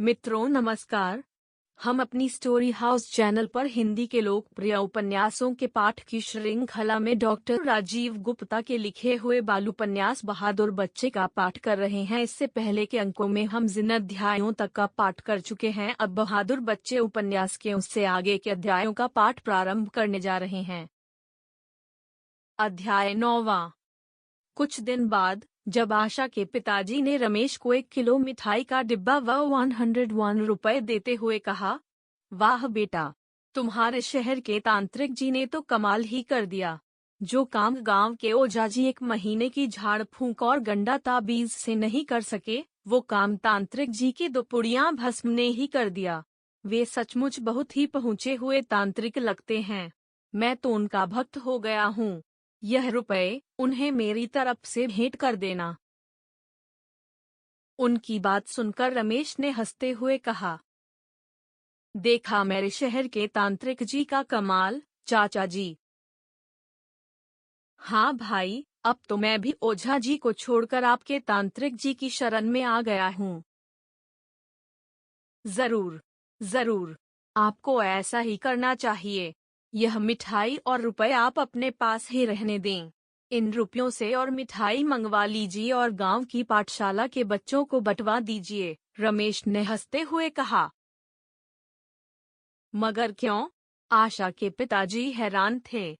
मित्रों नमस्कार। हम अपनी स्टोरी हाउस चैनल पर हिंदी के लोकप्रिय उपन्यासों के पाठ की श्रृंखला में डॉक्टर राजीव गुप्ता के लिखे हुए बाल उपन्यास बहादुर बच्चे का पाठ कर रहे हैं। इससे पहले के अंकों में हम जिन अध्यायों तक का पाठ कर चुके हैं, अब बहादुर बच्चे उपन्यास के उससे आगे के अध्यायों का पाठ प्रारंभ करने जा रहे हैं। अध्याय 9वां। कुछ दिन बाद जब आशा के पिताजी ने रमेश को 1 किलो मिठाई का डिब्बा व 101 रुपए देते हुए कहा, वाह बेटा, तुम्हारे शहर के तांत्रिक जी ने तो कमाल ही कर दिया। जो काम गांव के ओझा जी 1 महीने की झाड़ फूंक और गंडा ताबीज से नहीं कर सके, वो काम तांत्रिक जी की 2 पुड़ियां भस्म ने ही कर दिया। वे सचमुच बहुत ही पहुँचे हुए तांत्रिक लगते हैं। मैं तो उनका भक्त हो गया हूँ। यह रुपए उन्हें मेरी तरफ से भेंट कर देना। उनकी बात सुनकर रमेश ने हंसते हुए कहा, देखा मेरे शहर के तांत्रिक जी का कमाल, चाचा जी। हाँ भाई, अब तो मैं भी ओझा जी को छोड़कर आपके तांत्रिक जी की शरण में आ गया हूँ। जरूर जरूर, आपको ऐसा ही करना चाहिए। यह मिठाई और रुपए आप अपने पास ही रहने दें। इन रुपयों से और मिठाई मंगवा लीजिए और गांव की पाठशाला के बच्चों को बंटवा दीजिए, रमेश ने हंसते हुए कहा। मगर क्यों? आशा के पिताजी हैरान थे।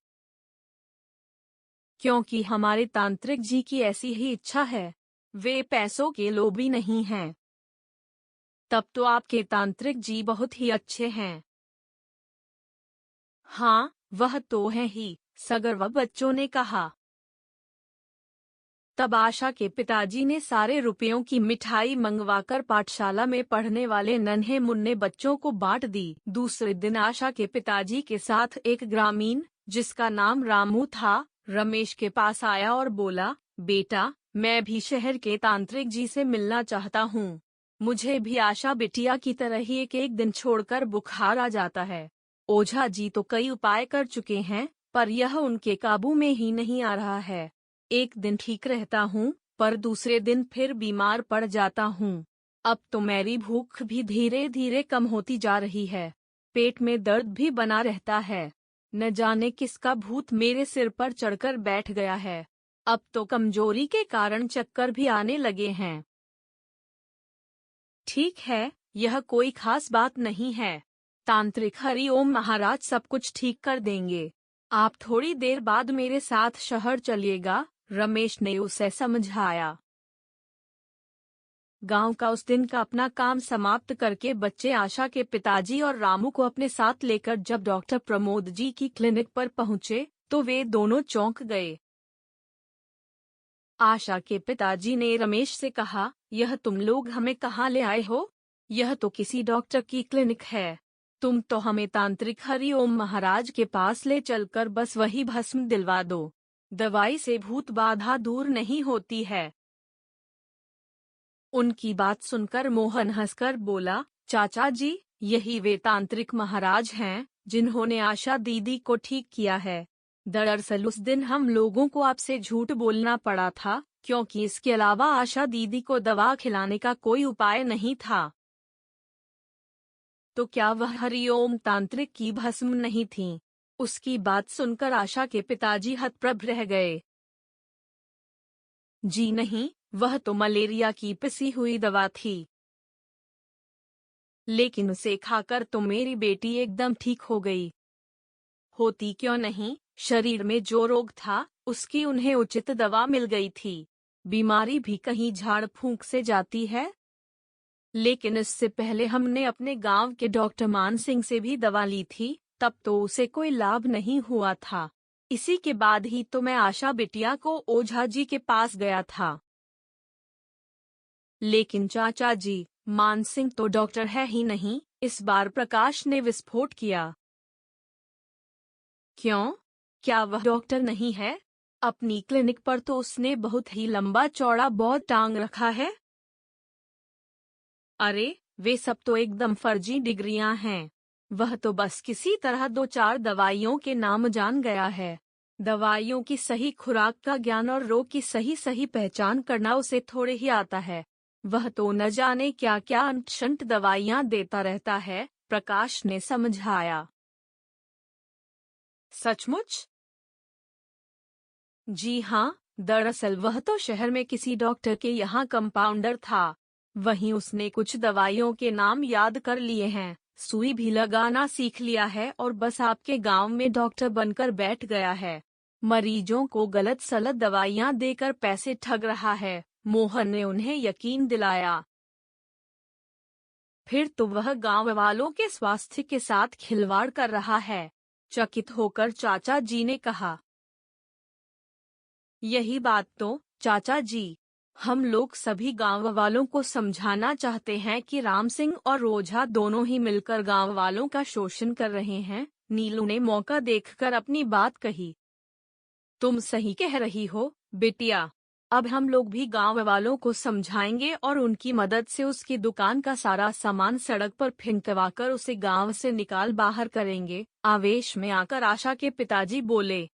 क्योंकि हमारे तांत्रिक जी की ऐसी ही इच्छा है। वे पैसों के लोभी नहीं हैं। तब तो आपके तांत्रिक जी बहुत ही अच्छे हैं। हाँ, वह तो है ही, सगर्व बच्चों ने कहा। तब आशा के पिताजी ने सारे रुपयों की मिठाई मंगवाकर पाठशाला में पढ़ने वाले नन्हे मुन्ने बच्चों को बांट दी। दूसरे दिन आशा के पिताजी के साथ एक ग्रामीण, जिसका नाम रामू था, रमेश के पास आया और बोला, बेटा, मैं भी शहर के तांत्रिक जी से मिलना चाहता हूँ। मुझे भी आशा बिटिया की तरह ही एक दिन छोड़कर बुखार आ जाता है। ओझा जी तो कई उपाय कर चुके हैं, पर यह उनके काबू में ही नहीं आ रहा है। एक दिन ठीक रहता हूँ, पर दूसरे दिन फिर बीमार पड़ जाता हूँ। अब तो मेरी भूख भी धीरे धीरे कम होती जा रही है। पेट में दर्द भी बना रहता है। न जाने किसका भूत मेरे सिर पर चढ़कर बैठ गया है। अब तो कमजोरी के कारण चक्कर भी आने लगे हैं। ठीक है, यह कोई खास बात नहीं है। तांत्रिक हरिओम महाराज सब कुछ ठीक कर देंगे। आप थोड़ी देर बाद मेरे साथ शहर चलिएगा, रमेश ने उसे समझाया। गांव का उस दिन का अपना काम समाप्त करके बच्चे आशा के पिताजी और रामू को अपने साथ लेकर जब डॉक्टर प्रमोद जी की क्लिनिक पर पहुंचे, तो वे दोनों चौंक गए। आशा के पिताजी ने रमेश से कहा, यह तुम लोग हमें कहाँ ले आए हो? यह तो किसी डॉक्टर की क्लिनिक है। तुम तो हमें तांत्रिक हरिओम महाराज के पास ले चलकर बस वही भस्म दिलवा दो। दवाई से भूत बाधा दूर नहीं होती है। उनकी बात सुनकर मोहन हंसकर बोला, चाचा जी, यही वे तांत्रिक महाराज हैं, जिन्होंने आशा दीदी को ठीक किया है। दरअसल उस दिन हम लोगों को आपसे झूठ बोलना पड़ा था, क्योंकि इसके अलावा आशा दीदी को दवा खिलाने का कोई उपाय नहीं था। तो क्या वह हरिओम तांत्रिक की भस्म नहीं थी? उसकी बात सुनकर आशा के पिताजी हतप्रभ रह गए। जी नहीं, वह तो मलेरिया की पिसी हुई दवा थी। लेकिन उसे खाकर तो मेरी बेटी एकदम ठीक हो गई। होती क्यों नहीं, शरीर में जो रोग था, उसकी उन्हें उचित दवा मिल गई थी। बीमारी भी कहीं झाड़ फूंक से जाती है। लेकिन इससे पहले हमने अपने गांव के डॉक्टर मान सिंह से भी दवा ली थी, तब तो उसे कोई लाभ नहीं हुआ था। इसी के बाद ही तो मैं आशा बिटिया को ओझा जी के पास गया था। लेकिन चाचा जी, मान सिंह तो डॉक्टर है ही नहीं, इस बार प्रकाश ने विस्फोट किया। क्यों? क्या वह डॉक्टर नहीं है? अपनी क्लिनिक पर तो उसने बहुत ही लंबा चौड़ा बोर्ड टांग रखा है। अरे, वे सब तो एकदम फर्जी डिग्रियां हैं। वह तो बस किसी तरह 2-4 दवाइयों के नाम जान गया है। दवाइयों की सही खुराक का ज्ञान और रोग की सही पहचान करना उसे थोड़े ही आता है। वह तो न जाने क्या क्या अंट-शंट दवाइयां देता रहता है, प्रकाश ने समझाया। सचमुच? जी हाँ, दरअसल वह तो शहर में किसी डॉक्टर के यहाँ कंपाउंडर था। वहीं उसने कुछ दवाइयों के नाम याद कर लिए हैं, सुई भी लगाना सीख लिया है और बस आपके गांव में डॉक्टर बनकर बैठ गया है। मरीजों को गलत सलत दवाइयां देकर पैसे ठग रहा है, मोहन ने उन्हें यकीन दिलाया। फिर तो वह गांव वालों के स्वास्थ्य के साथ खिलवाड़ कर रहा है, चकित होकर चाचा जी ने कहा। यही बात तो, चाचा जी। हम लोग सभी गांव वालों को समझाना चाहते हैं कि राम सिंह और रोझा दोनों ही मिलकर गांव वालों का शोषण कर रहे हैं। नीलू ने मौका देखकर अपनी बात कही। तुम सही कह रही हो, बिटिया। अब हम लोग भी गांव वालों को समझाएंगे और उनकी मदद से उसकी दुकान का सारा सामान सड़क पर फेंकवाकर उसे गांव से निकाल बाहर करेंगे। आवेश में आकर आशा के पिताजी बोले।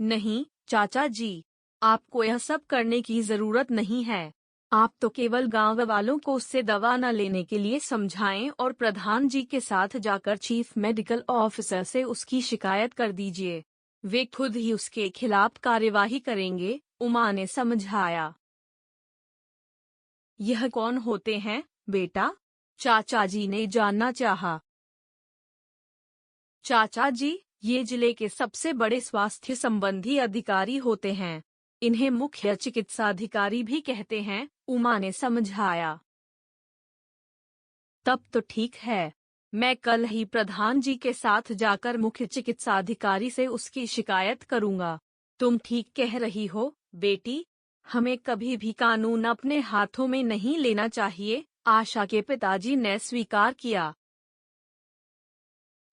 नहीं, चाचा जी। आपको यह सब करने की जरूरत नहीं है। आप तो केवल गांव वालों को उससे दवा न लेने के लिए समझाएं और प्रधान जी के साथ जाकर चीफ मेडिकल ऑफिसर से उसकी शिकायत कर दीजिए। वे खुद ही उसके खिलाफ कार्यवाही करेंगे, उमा ने समझाया। यह कौन होते हैं, बेटा? चाचा जी ने जानना चाहा। चाचा जी, ये जिले के सबसे बड़े स्वास्थ्य संबंधी अधिकारी होते हैं। इन्हें मुख्य चिकित्साधिकारी भी कहते हैं, उमा ने समझाया। तब तो ठीक है। मैं कल ही प्रधान जी के साथ जाकर मुख्य चिकित्साधिकारी से उसकी शिकायत करूंगा। तुम ठीक कह रही हो, बेटी। हमें कभी भी कानून अपने हाथों में नहीं लेना चाहिए, आशा के पिताजी ने स्वीकार किया।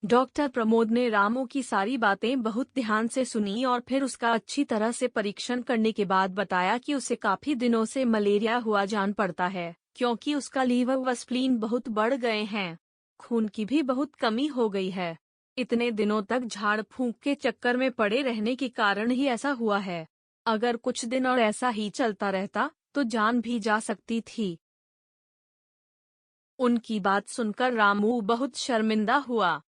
डॉक्टर प्रमोद ने रामू की सारी बातें बहुत ध्यान से सुनी और फिर उसका अच्छी तरह से परीक्षण करने के बाद बताया कि उसे काफी दिनों से मलेरिया हुआ जान पड़ता है, क्योंकि उसका लीवर व स्प्लीन बहुत बढ़ गए हैं। खून की भी बहुत कमी हो गई है। इतने दिनों तक झाड़ फूंक के चक्कर में पड़े रहने के कारण ही ऐसा हुआ है। अगर कुछ दिन और ऐसा ही चलता रहता तो जान भी जा सकती थी। उनकी बात सुनकर रामू बहुत शर्मिंदा हुआ।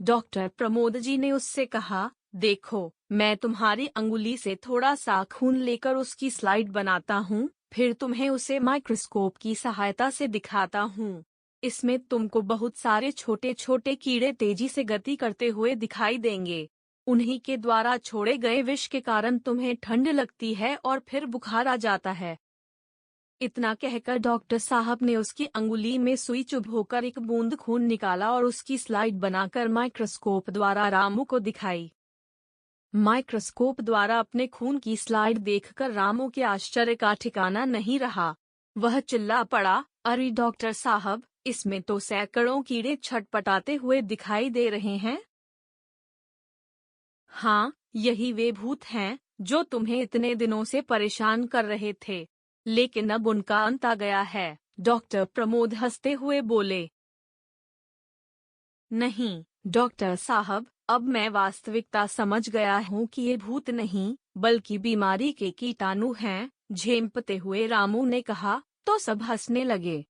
डॉक्टर प्रमोद जी ने उससे कहा, देखो, मैं तुम्हारी अंगुली से थोड़ा सा खून लेकर उसकी स्लाइड बनाता हूँ, फिर तुम्हें उसे माइक्रोस्कोप की सहायता से दिखाता हूँ। इसमें तुमको बहुत सारे छोटे छोटे कीड़े तेजी से गति करते हुए दिखाई देंगे। उन्हीं के द्वारा छोड़े गए विष के कारण तुम्हें ठंड लगती है और फिर बुखार आ जाता है। इतना कहकर डॉक्टर साहब ने उसकी अंगुली में सुई चुभोकर एक बूंद खून निकाला और उसकी स्लाइड बनाकर माइक्रोस्कोप द्वारा रामू को दिखाई। माइक्रोस्कोप द्वारा अपने खून की स्लाइड देखकर रामू के आश्चर्य का ठिकाना नहीं रहा। वह चिल्ला पड़ा, अरे डॉक्टर साहब, इसमें तो सैकड़ों कीड़े छटपटाते हुए दिखाई दे रहे हैं। हाँ, यही वे भूत हैं जो तुम्हें इतने दिनों से परेशान कर रहे थे। लेकिन अब उनका अंत आ गया है, डॉक्टर प्रमोद हंसते हुए बोले। नहीं, डॉक्टर साहब, अब मैं वास्तविकता समझ गया हूँ कि ये भूत नहीं, बल्कि बीमारी के कीटाणु हैं, झेंपते हुए रामू ने कहा, तो सब हंसने लगे।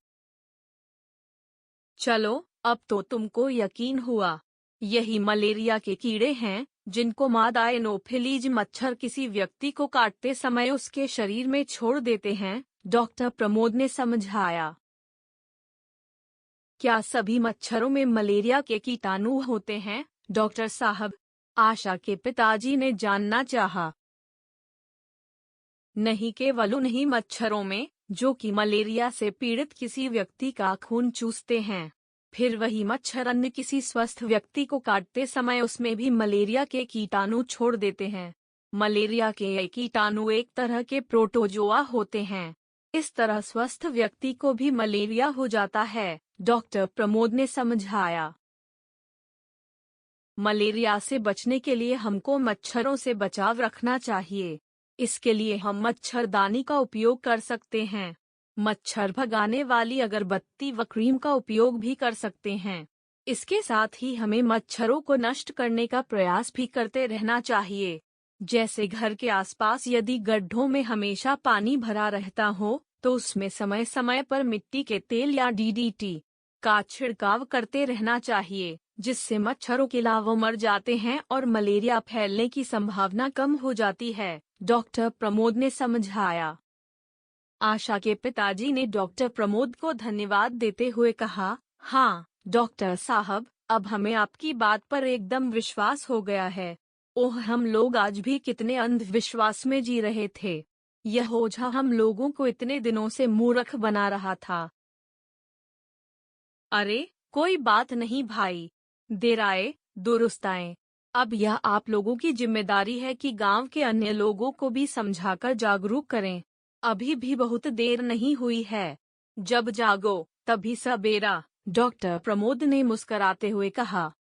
चलो, अब तो तुमको यकीन हुआ। यही मलेरिया के कीड़े हैं, जिनको मादा एनोफिलीज मच्छर किसी व्यक्ति को काटते समय उसके शरीर में छोड़ देते हैं, डॉक्टर प्रमोद ने समझाया। क्या सभी मच्छरों में मलेरिया के कीटाणु होते हैं, डॉक्टर साहब? आशा के पिताजी ने जानना चाहा। नहीं, केवल उन्हीं मच्छरों में जो कि मलेरिया से पीड़ित किसी व्यक्ति का खून चूसते हैं। फिर वही मच्छर अन्य किसी स्वस्थ व्यक्ति को काटते समय उसमें भी मलेरिया के कीटाणु छोड़ देते हैं। मलेरिया के ये कीटाणु एक तरह के प्रोटोजोआ होते हैं। इस तरह स्वस्थ व्यक्ति को भी मलेरिया हो जाता है, डॉक्टर प्रमोद ने समझाया। मलेरिया से बचने के लिए हमको मच्छरों से बचाव रखना चाहिए। इसके लिए हम मच्छरदानी का उपयोग कर सकते हैं। मच्छर भगाने वाली अगरबत्ती व क्रीम का उपयोग भी कर सकते हैं। इसके साथ ही हमें मच्छरों को नष्ट करने का प्रयास भी करते रहना चाहिए। जैसे घर के आसपास यदि गड्ढों में हमेशा पानी भरा रहता हो, तो उसमें समय समय पर मिट्टी के तेल या डीडीटी का छिड़काव करते रहना चाहिए, जिससे मच्छरों के लार्वा मर जाते हैं और मलेरिया फैलने की संभावना कम हो जाती है, डॉक्टर प्रमोद ने समझाया। आशा के पिताजी ने डॉक्टर प्रमोद को धन्यवाद देते हुए कहा, हाँ डॉक्टर साहब, अब हमें आपकी बात पर एकदम विश्वास हो गया है। ओह, हम लोग आज भी कितने अंधविश्वास में जी रहे थे। यह ओझा हम लोगों को इतने दिनों से मूर्ख बना रहा था। अरे कोई बात नहीं भाई, देर आए दुरुस्त आए। अब यह आप लोगों की जिम्मेदारी है कि गांव के अन्य लोगों को भी समझाकर जागरूक करें। अभी भी बहुत देर नहीं हुई है। जब जागो तभी सबेरा, डॉक्टर प्रमोद ने मुस्कराते हुए कहा।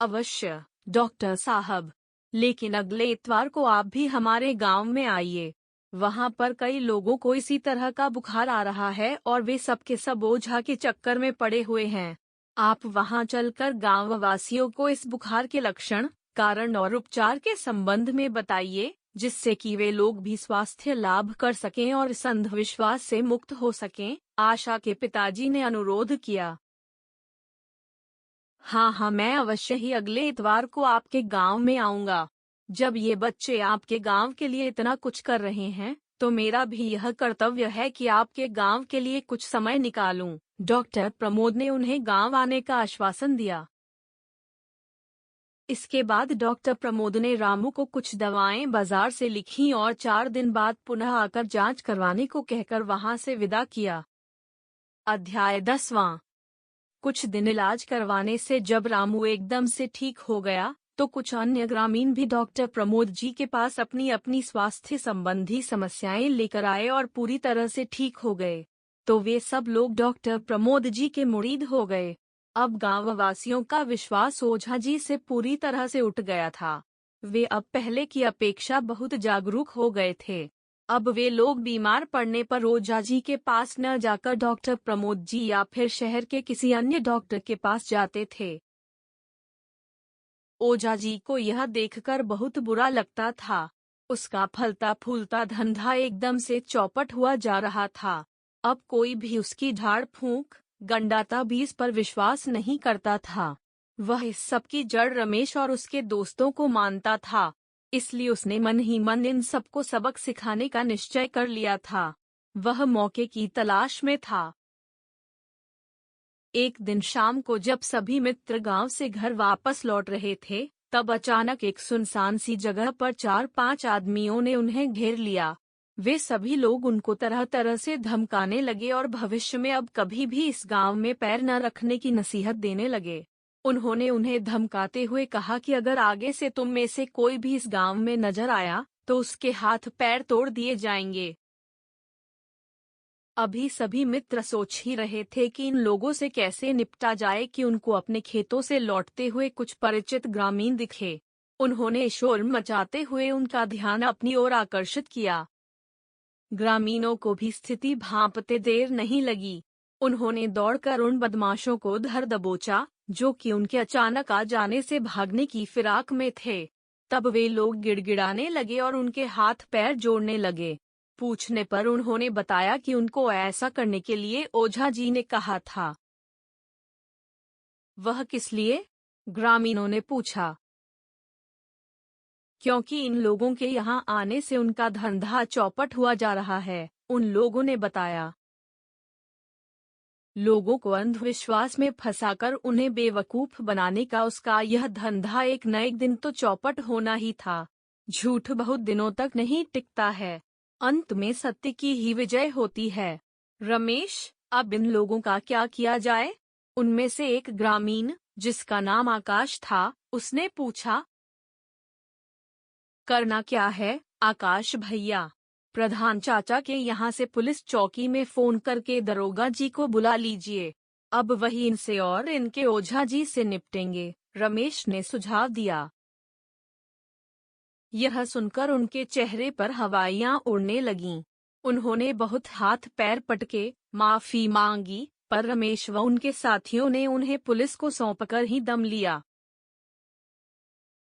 अवश्य डॉक्टर साहब, लेकिन अगले इतवार को आप भी हमारे गांव में आइए। वहां पर कई लोगों को इसी तरह का बुखार आ रहा है और वे सब के सब ओझा के चक्कर में पड़े हुए हैं। आप वहां चलकर गांव वासियों को इस बुखार के लक्षण, कारण और उपचार के संबंध में बताइए, जिससे कि वे लोग भी स्वास्थ्य लाभ कर सकें और इस अंधविश्वास से मुक्त हो सकें, आशा के पिताजी ने अनुरोध किया। हाँ हाँ, मैं अवश्य ही अगले इतवार को आपके गांव में आऊंगा। जब ये बच्चे आपके गांव के लिए इतना कुछ कर रहे हैं, तो मेरा भी यह कर्तव्य है कि आपके गांव के लिए कुछ समय निकालूं। डॉक्टर प्रमोद ने उन्हें गांव आने का आश्वासन दिया। इसके बाद डॉक्टर प्रमोद ने रामू को कुछ दवाएं बाजार से लिखी और 4 दिन बाद पुनः आकर जांच करवाने को कहकर वहां से विदा किया। अध्याय 10वां। कुछ दिन इलाज करवाने से जब रामू एकदम से ठीक हो गया, तो कुछ अन्य ग्रामीण भी डॉक्टर प्रमोद जी के पास अपनी अपनी स्वास्थ्य संबंधी समस्याएं लेकर आए और पूरी तरह से ठीक हो गए। तो वे सब लोग डॉक्टर प्रमोद जी के मुरीद हो गए। अब गांव वासियों का विश्वास ओझा जी से पूरी तरह से उठ गया था। वे अब पहले की अपेक्षा बहुत जागरूक हो गए थे। अब वे लोग बीमार पड़ने पर ओझा जी के पास न जाकर डॉक्टर प्रमोद जी या फिर शहर के किसी अन्य डॉक्टर के पास जाते थे। ओझा जी को यह देखकर बहुत बुरा लगता था। उसका फलता फूलता धंधा एकदम से चौपट हुआ जा रहा था। अब कोई भी उसकी झाड़ फूंक, गंडाता बीज पर विश्वास नहीं करता था। वह इस सब की जड़ रमेश और उसके दोस्तों को मानता था। इसलिए उसने मन ही मन इन सबको सबक सिखाने का निश्चय कर लिया था। वह मौके की तलाश में था। एक दिन शाम को जब सभी मित्र गांव से घर वापस लौट रहे थे, तब अचानक एक सुनसान सी जगह पर 4-5 आदमियों ने उन्हें घेर लिया। वे सभी लोग उनको तरह तरह से धमकाने लगे और भविष्य में अब कभी भी इस गांव में पैर न रखने की नसीहत देने लगे। उन्होंने उन्हें धमकाते हुए कहा कि अगर आगे से तुम में से कोई भी इस गांव में नजर आया, तो उसके हाथ पैर तोड़ दिए जाएंगे। अभी सभी मित्र सोच ही रहे थे कि इन लोगों से कैसे निपटा जाए कि उनको अपने खेतों से लौटते हुए कुछ परिचित ग्रामीण दिखे। उन्होंने शोर मचाते हुए उनका ध्यान अपनी ओर आकर्षित किया। ग्रामीणों को भी स्थिति भांपते देर नहीं लगी। उन्होंने दौड़कर उन बदमाशों को धर दबोचा, जो कि उनके अचानक आ जाने से भागने की फिराक में थे। तब वे लोग गिड़गिड़ाने लगे और उनके हाथ पैर जोड़ने लगे। पूछने पर उन्होंने बताया कि उनको ऐसा करने के लिए ओझा जी ने कहा था। वह किस लिए? ग्रामीणों ने पूछा। क्योंकि इन लोगों के यहाँ आने से उनका धंधा चौपट हुआ जा रहा है, उन लोगों ने बताया। लोगों को अंधविश्वास में फंसाकर उन्हें बेवकूफ बनाने का उसका यह धंधा एक न एक दिन तो चौपट होना ही था। झूठ बहुत दिनों तक नहीं टिकता है, अंत में सत्य की ही विजय होती है। रमेश, अब इन लोगों का क्या किया जाए? उनमें से एक ग्रामीण, जिसका नाम आकाश था, उसने पूछा। करना क्या है आकाश भैया? प्रधान चाचा के यहाँ से पुलिस चौकी में फोन करके दरोगा जी को बुला लीजिए। अब वही इनसे और इनके ओझा जी से निपटेंगे, रमेश ने सुझाव दिया। यह सुनकर उनके चेहरे पर हवाइयां उड़ने लगीं। उन्होंने बहुत हाथ पैर पटके माफी मांगी, पर रमेश व उनके साथियों ने उन्हें पुलिस को सौंपकर ही दम लिया।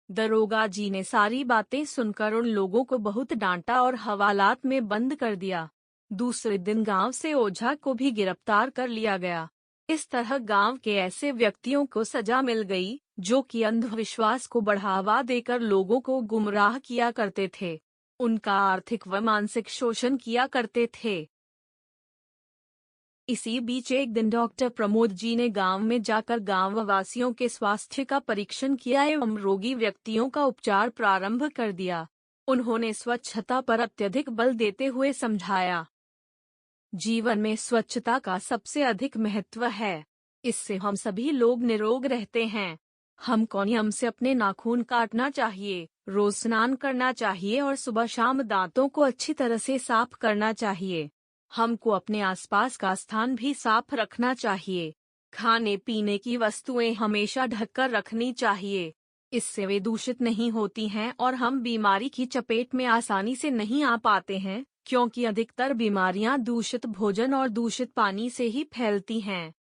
दरोगा जी ने सारी बातें सुनकर उन लोगों को बहुत डांटा और हवालात में बंद कर दिया। दूसरे दिन गांव से ओझा को भी गिरफ्तार कर लिया गया। इस तरह गांव के ऐसे व्यक्तियों को सजा मिल गई जो कि अंधविश्वास को बढ़ावा देकर लोगों को गुमराह किया करते थे, उनका आर्थिक व मानसिक शोषण किया करते थे। इसी बीच एक दिन डॉक्टर प्रमोद जी ने गांव में जाकर गांव वासियों के स्वास्थ्य का परीक्षण किया एवं रोगी व्यक्तियों का उपचार प्रारंभ कर दिया। उन्होंने स्वच्छता पर अत्यधिक बल देते हुए समझाया, जीवन में स्वच्छता का सबसे अधिक महत्व है। इससे हम सभी लोग निरोग रहते हैं। हमको नियम से अपने नाखून काटना चाहिए, रोज स्नान करना चाहिए और सुबह शाम दांतों को अच्छी तरह से साफ करना चाहिए। हमको अपने आसपास का स्थान भी साफ रखना चाहिए। खाने पीने की वस्तुएं हमेशा ढककर रखनी चाहिए। इससे वे दूषित नहीं होती हैं और हम बीमारी की चपेट में आसानी से नहीं आ पाते हैं, क्योंकि अधिकतर बीमारियां दूषित भोजन और दूषित पानी से ही फैलती हैं।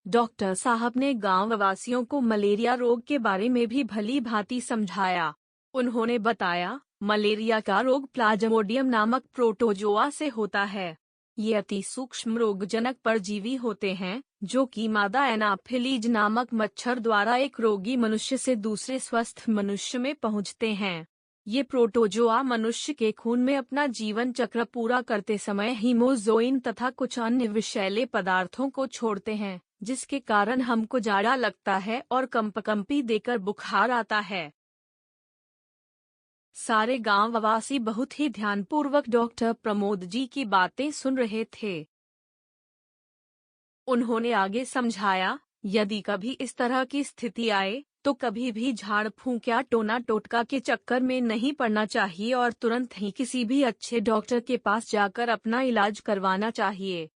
डॉक्टर साहब ने गांव वासियों को मलेरिया रोग के बारे में भी भली भांति समझाया। उन्होंने बताया, मलेरिया का रोग प्लाज्मोडियम नामक प्रोटोजोआ से होता है। ये अति सूक्ष्म रोगजनक परजीवी होते हैं जो कि मादा एनाफिलीज नामक मच्छर द्वारा एक रोगी मनुष्य से दूसरे स्वस्थ मनुष्य में पहुंचते हैं। ये प्रोटोजोआ मनुष्य के खून में अपना जीवन चक्र पूरा करते समय हीमोजोइन तथा कुछ अन्य विषैले पदार्थों को छोड़ते हैं, जिसके कारण हमको जाड़ा लगता है और कंपकंपी देकर बुखार आता है। सारे गांववासी बहुत ही ध्यानपूर्वक डॉक्टर प्रमोद जी की बातें सुन रहे थे। उन्होंने आगे समझाया, यदि कभी इस तरह की स्थिति आए तो कभी भी झाड़ फूंक या टोना टोटका के चक्कर में नहीं पड़ना चाहिए और तुरंत ही किसी भी अच्छे डॉक्टर के पास जाकर अपना इलाज करवाना चाहिए।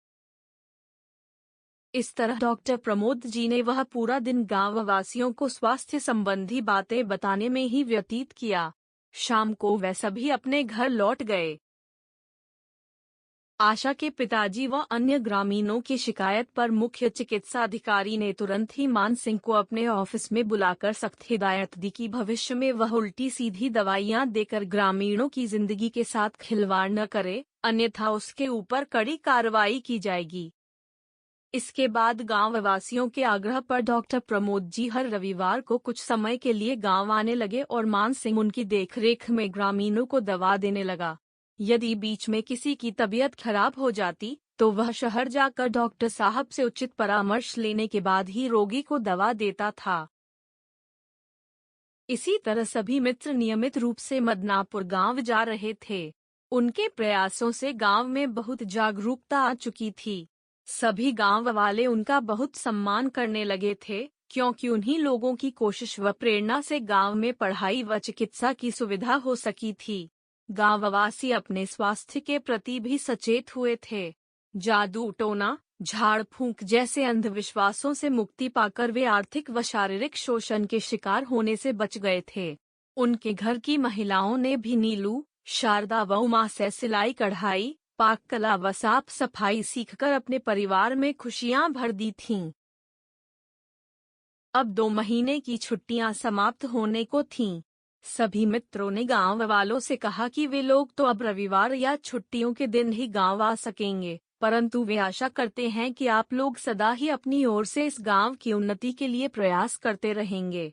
इस तरह डॉक्टर प्रमोद जी ने वह पूरा दिन गांव वासियों को स्वास्थ्य संबंधी बातें बताने में ही व्यतीत किया। शाम को वे सभी अपने घर लौट गए। आशा के पिताजी व अन्य ग्रामीणों की शिकायत पर मुख्य चिकित्सा अधिकारी ने तुरंत ही मान सिंह को अपने ऑफिस में बुलाकर सख्त हिदायत दी कि भविष्य में वह उल्टी सीधी दवाइयां देकर ग्रामीणों की जिंदगी के साथ खिलवाड़ न करे, अन्यथा उसके ऊपर कड़ी कार्रवाई की जाएगी। इसके बाद गांव वासियों के आग्रह पर डॉक्टर प्रमोद जी हर रविवार को कुछ समय के लिए गांव आने लगे और मान सिंह उनकी देखरेख में ग्रामीणों को दवा देने लगा। यदि बीच में किसी की तबीयत खराब हो जाती तो वह शहर जाकर डॉक्टर साहब से उचित परामर्श लेने के बाद ही रोगी को दवा देता था। इसी तरह सभी मित्र नियमित रूप से मदनापुर गांव जा रहे थे। उनके प्रयासों से गांव में बहुत जागरूकता आ चुकी थी। सभी गांव वाले उनका बहुत सम्मान करने लगे थे, क्योंकि उन्हीं लोगों की कोशिश व प्रेरणा से गांव में पढ़ाई व चिकित्सा की सुविधा हो सकी थी। गांववासी अपने स्वास्थ्य के प्रति भी सचेत हुए थे। जादू टोना, झाड़ फूंक जैसे अंधविश्वासों से मुक्ति पाकर वे आर्थिक व शारीरिक शोषण के शिकार होने से बच गए थे। उनके घर की महिलाओं ने भी नीलू, शारदा व उमा से सिलाई कढ़ाई, पाक कला व साफ सफाई सीखकर अपने परिवार में खुशियां भर दी थीं। अब 2 महीने की छुट्टियां समाप्त होने को थीं। सभी मित्रों ने गांव वालों से कहा कि वे लोग तो अब रविवार या छुट्टियों के दिन ही गांव आ सकेंगे, परंतु वे आशा करते हैं कि आप लोग सदा ही अपनी ओर से इस गांव की उन्नति के लिए प्रयास करते रहेंगे।